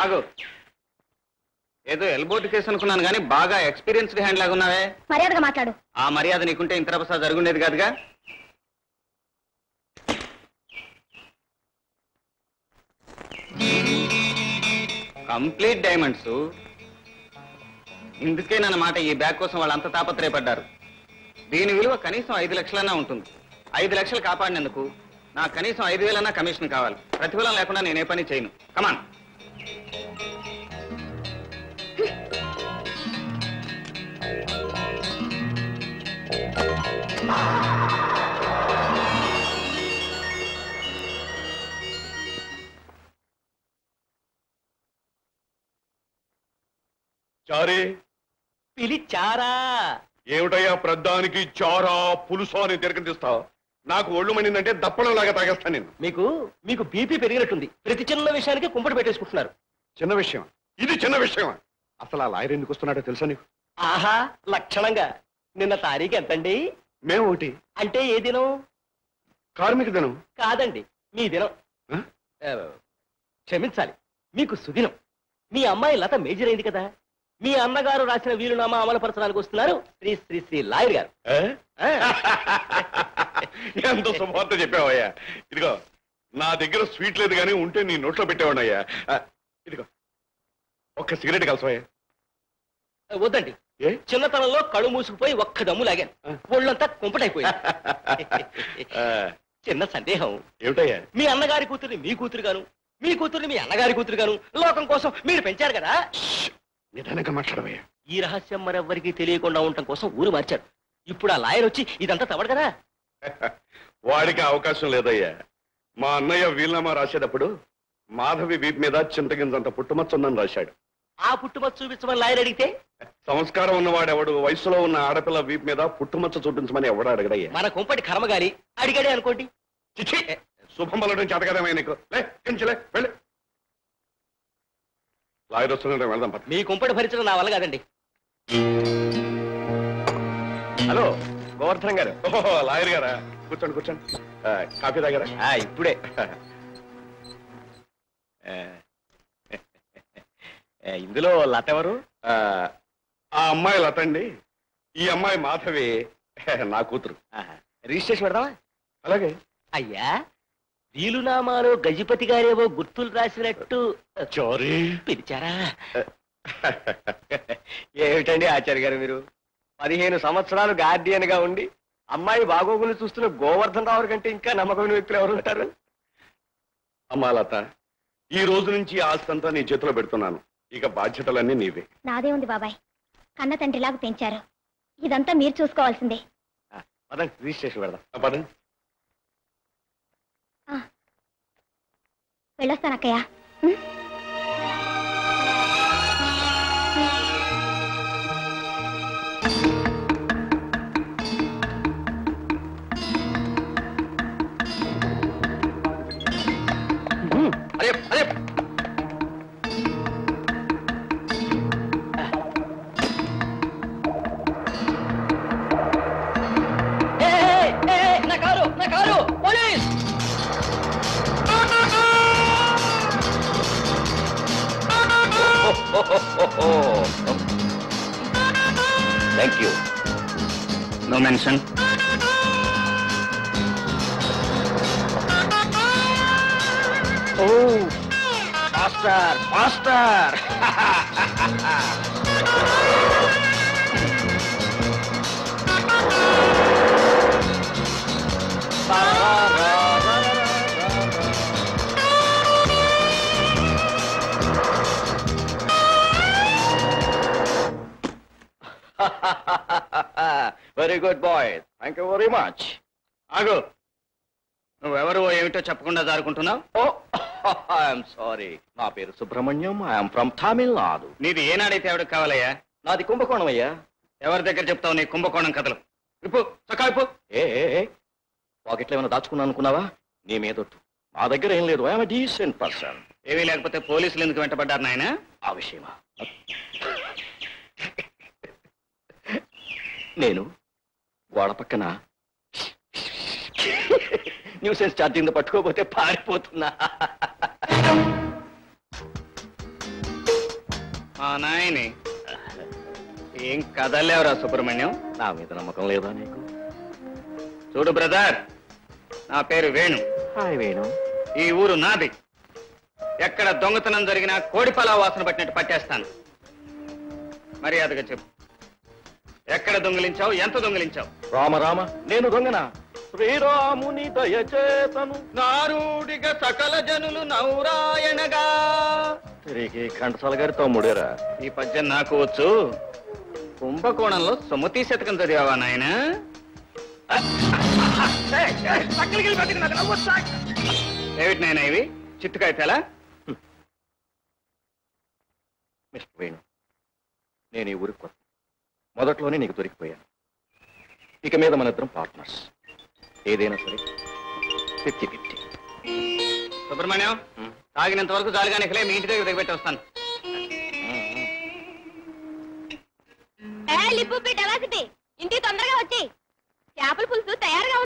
ఆగు. ఏదో ఎల్బోట్ కేసు అనుకున్నాను కానీ బాగా ఎక్స్పీరియన్స్డ్ హ్యాండ్ లాగా ఉన్నావే. మర్యాదగా మాట్లాడు. ఆ మర్యాద నీకుంటే ఇంత రభస జరుగుండేది కాదుగా. Complete diamonds. ఇందుకేనన్నమాట ఈ బ్యాగ్ కోసం వాళ్ళంత తాపత్రయపడ్డారు. దీని విలువ కనీసం 5 లక్షలన్నా ఉంటుంది. 5 లక్షలు కాపాడినందుకు నాకు కనీసం 5,000 కమిషన్ కావాలి. ప్రతిఫలం లేకుండా నేనే పని చేయను. కమాన్. చారే పిలిచారా? ఏమిటయ్యా ప్రద్దానికి చారా పులుసు అని తిరగతిస్తావు? నాకు ఒళ్ళు మండిందంటే దప్పడంలాగా తాగేస్తాను నేను. మీకు బీపీ పెరిగినట్టుంది. ప్రతి చిన్న విషయానికి కుంపటి పెట్టేసుకుంటున్నారు. చిన్న విషయం ఇది? చిన్న విషయమా? అసలు ఆ లాయర్ ఎందుకు వస్తున్నాడో తెలుసా నీకు? ఆహా, లక్షణంగా. నిన్న తారీఖు ఎంతండి? మేము ఒకటి. అంటే ఏ దినం? కార్మిక దినం కాదండి, మీ దినం. క్షమించాలి, మీకు సుదినం. మీ అమ్మాయి లత మేజర్ అయింది కదా. మీ అన్నగారు రాసిన వీలునామా అమలుపరచడానికి వస్తున్నారు శ్రీ శ్రీ శ్రీ లాయర్ గారు. ఎంత శుభవార్త చెప్పావయ్యా. ఇదిగో నా దగ్గర స్వీట్ లేదు కానీ ఉంటే నీ నోట్లో పెట్టేవాడయ్యా. ఇదిగో ఒక్క సిగరెట్ కలసవయ్యా. వద్దండి, చిన్నతనంలో కళ్ళు మూసుకుపోయి ఒక్క దమ్ము లాగాను. ఒళ్ళంతా కుంపటైపోయింది. చిన్న సందేహం. ఏమిటయ్యా? మీ అన్నగారి కూతుర్ని మీ కూతురు గాను, మీ కూతుర్ని మీ అన్నగారి కూతురు గాను లోకం కోసం మీరు పెంచారు కదా. నిదానంగా మాట్లాడవయ్యా. ఈ రహస్యం మరెవ్వరికి తెలియకుండా ఉండటం కోసం ఊరు మార్చారు. ఇప్పుడు ఆ లాయర్ వచ్చి ఇదంతా తవ్వడు కదా. వాడికి అవకాశం లేదయ్యా. మా అన్నయ్య వీలునామా రాసేటప్పుడు మాధవి వీపు మీద చింతగింజంత పుట్టుమచ్చ ఉందని రాశాడు. ఆ పుట్టుమచ్చ చూపించమని లాయర్ అడిగితే? సంస్కారం ఉన్నవాడెవడు వయసులో ఉన్న ఆడపిల్ల వీపు మీద పుట్టుమచ్చ చూపించమని ఎవడు అడగడయ్యా. మన కుంపటి కర్మగారి అడిగాడే అనుకోండి. శుభం వల్లడం చేతకదమే నీకు. లే వెళ్ళి. లాయర్ వస్తున్నాడు, వెళ్దాం. మీ కుంపటి భరించడం నా వల్ల కాదండి. హలో గోవర్ధన్ గారు. ఓహో, లాయర్ గారా? కూర్చోండి. కాఫీ తాగారా? ఇప్పుడే. ఇందులో లత ఎవరు? ఆ అమ్మాయి లత అండి. ఈ అమ్మాయి మాధవి నా కూతురు. రిజిస్ట్రేషన్ పెడదామా? అలాగే. అయ్యా, వీలునామాలో గజపతి గారేవో గుర్తులు రాసినట్టు పిలిచారా? ఏమిటండి ఆచార్య గారు, మీరు 15 సంవత్సరాలు గార్డియన్ గా ఉండి అమ్మాయి బాగోగులు చూస్తున్న గోవర్ధన్ రావు కంటే ఇంకా నమ్మకమైన వ్యక్తులు ఎవరు ఉంటారు? అమ్మా లత, ఈ రోజు నుంచి ఆస్తి అంతా నీ చేతిలో పెడుతున్నాను. ఇక బాధ్యతలన్నీ నీవే. నాదే ఉంది బాబాయ్, కన్న తండ్రిలాగా పెంచారు. ఇదంతా మీరు చూసుకోవాల్సిందే. పదండి, రిజిస్ట్రేషన్ పెడదాం. పదండి. వెళ్ళొస్తాను అక్కయ్య. అరే నా car police! Thank you. No mention. Oh faster. Very good boy, thank you very much. ఆగు, నువ్వెవరు ఏమిటో చెప్పకుండా జారుకుంటున్నావు? ఓ ఐఎమ్ సారీ, నా పేరు సుబ్రహ్మణ్యం. I'm from Tamil Nadu. నీది ఏనాడైతే ఎవరికి కావాలయ్యా? నాది కుంభకోణం అయ్యా. ఎవరి దగ్గర చెప్తావు నీ కుంభకోణం కథలు? ఇప్పు చక్కా ఇప్పు. పాకెట్లో ఏమైనా దాచుకున్నా అనుకున్నావా? నీ మీదొట్టు, మా దగ్గర ఏం లేదు. I'm decent person. ఏమీ లేకపోతే పోలీసులు ఎందుకు వెంటబడ్డారు నాయన? ఆ విషయమా? నేను గోడ పక్కన న్యూసెన్స్ ఛార్జింగ్ పట్టుకోపోతే పారిపోతున్నా. మా నాయని ఏం కదలేవరా సుబ్రహ్మణ్యం? నా మీద నమ్మకం లేదా నీకు? చూడు బ్రదర్, నా పేరు వేణు. హాయ్ వేణు. ఈ ఊరు నాది. ఎక్కడ దొంగతనం జరిగినా కోడిపలా వాసన పట్టినట్టు పట్టేస్తాను. మర్యాదగా చెప్పు, ఎక్కడ దొంగిలించావు, ఎంత దొంగిలించావు? రామ రామ, నేను దొంగనా? శ్రీరాముని దయచేతను నారుడిగా సకల జనులు నౌరాయణగా. తిరిగి ఘంటసాల గారి తమ్ముడేరా. ఈ పద్యం నాకు వచ్చు. కుంభకోణంలో సుమతి శతకం చదివావా నాయన? ఏమిటి నాయన ఇవి? చిత్తుకాయ తెలా? మిస్టర్ వేణు, నేను ఈ ఊరికి కొత్త. మొదట్లోనే నీకు దొరికిపోయాను. ఇక మీద మన ఇద్దరం పార్ట్నర్స్. ఏదైనా సరే 50-50. సుబ్రహ్మణ్యం, తాగినంత వరకు జాలిగా నిఖలే, మీ ఇంటి దగ్గర దిగబెట్టి వస్తాను. ఇంటికి తొందరగా వచ్చి చేపల పులుసు తయారుగా